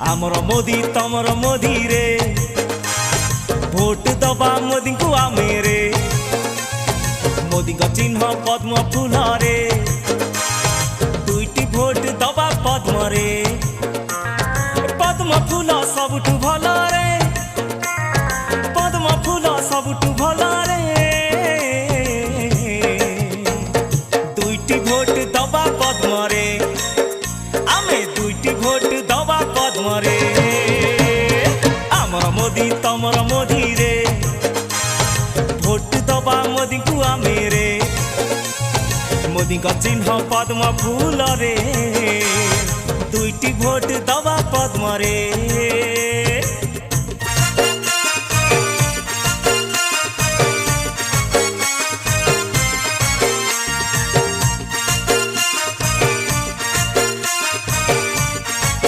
आमर मोदी तमर मोदी रे भोट दबा मोदी को आमे रे मोदी का चिन्ह पद्म फूल रे दुईटी भोट दबा पद्म रे पद्म फूल सबुठु भल रे पद्म फूल सबुठु भल रे दुईटी भोट दबा पद्म रे आमे दुईटी भोट दबा पद्म रे आमर मोदी तमर मोदी रे भोट दबा मोदी को आमे रे मोदी का चिन्ह पद्म फूल रे दुईटी भोट दबा पद्म रे।